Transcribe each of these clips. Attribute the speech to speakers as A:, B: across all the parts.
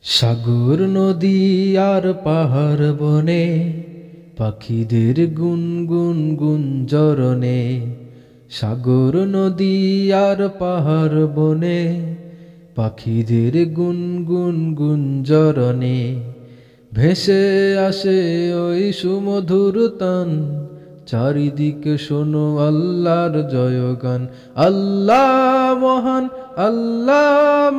A: সাগর নদী আর পাহাড় বনে পাখিদের গুনগুন গুঞ্জরণে। সাগর নদী আর পাহাড় বনে পাখিদের গুনগুন গুঞ্জরণে। ভেসে আসে ওই সুমধুর তান, চারিদিকে শোনো আল্লাহর জয়গান। আল্লাহ মহান, আল্লাহ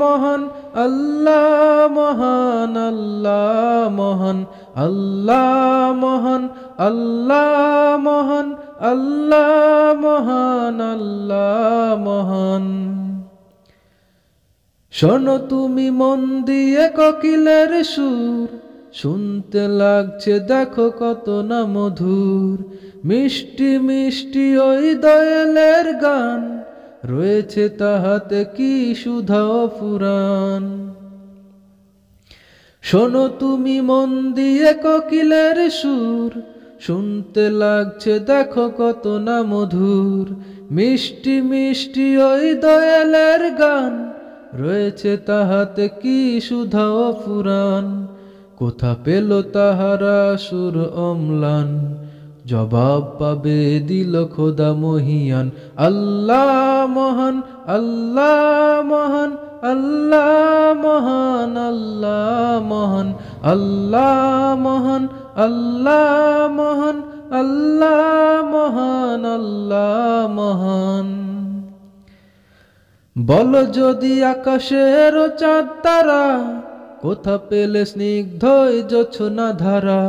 A: মহান, আল্লাহ মহান, আল্লাহ মহান, আল্লাহ মহান, আল্লাহ মহান, আল্লাহ মহান, আল্লাহ মহান। শোনো তুমি মন দিয়ে কোকিলের সুর, শুনতে লাগছে দেখো কত না মধুর। মিষ্টি মিষ্টি ওই দয়ালের গান, রয়েছে তাহাতে কি সুধা ফুরান। শোনো তুমি মন দিয়ে কোকিলের সুর, শুনতে লাগছে দেখো কত না মধুর। মিষ্টি মিষ্টি ওই দয়ালের গান, রয়েছে তাহাতে কি সুধা ফুরান। কোথা পেল তাহারা সুর অম্লান, জবাব পাবে দিল খোদা মহিয়ান। আল্লাহ মহান, আল্লাহ মহান, আল্লাহ মহান, আল্লাহ মহান, আল্লাহ মহান, আল্লাহ মহান, আল্লাহ মহান, আল্লাহ মহান। বলো যদি আকাশের চাঁদ তারা, কোথা পেলে স্নিগ্ধ জোছনা ধারা।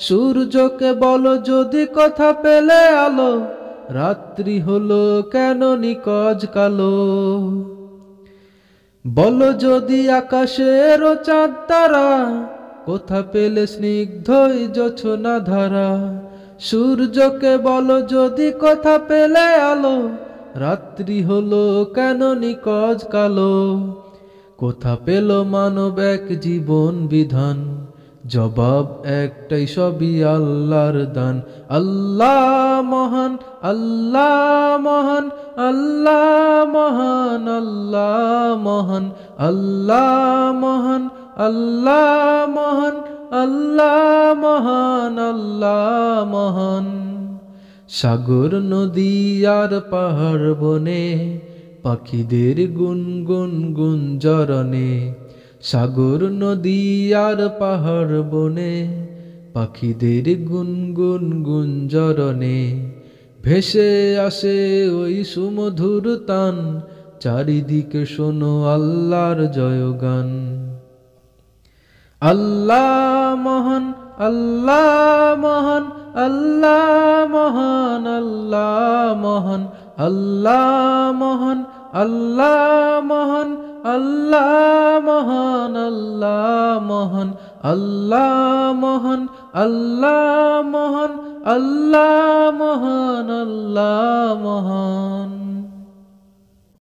A: সূর্যকে বলো যদি কথা পেলে আলো, রাত্রি হলো কেন নিকজ কালো। বলো যদি আকাশের চাঁদ তারা, কোথা পেলে স্নিগ্ধ জোছনা ধারা। সূর্যকে বলো যদি কথা পেলে আলো, রাত্রি হলো কেন নিকজ কালো। কোথা পেল মানব এক জীবন বিধান, জবাব একটাই সবই আল্লাহর দান। আল্লাহ মহান, আল্লাহ মহান, আল্লাহ মহান, আল্লাহ মহান, আল্লাহ মহান, আল্লাহ মহান, আল্লাহ মহান, আল্লাহ মহান। সাগর নদী আর পাহাড় বনে পাখিদের গুনগুন গুঞ্জরণে। সাগর নদী আর পাহাড় বনে পাখিদের গুনগুন গুঞ্জরণে। ভেসে আসে ওই সুমধুর তান, চারিদিকে শোনো আল্লাহর জয়গান। আল্লাহ মহান, আল্লাহ মহান, আল্লাহ মহান, আল্লাহ মহান, আল্লাহ মহান, আল্লাহ মহান, আল্লাহ মহান, আল্লাহ মহান, আল্লাহ মহান, আল্লাহ মহান, আল্লাহ মহান, আল্লাহ মহান।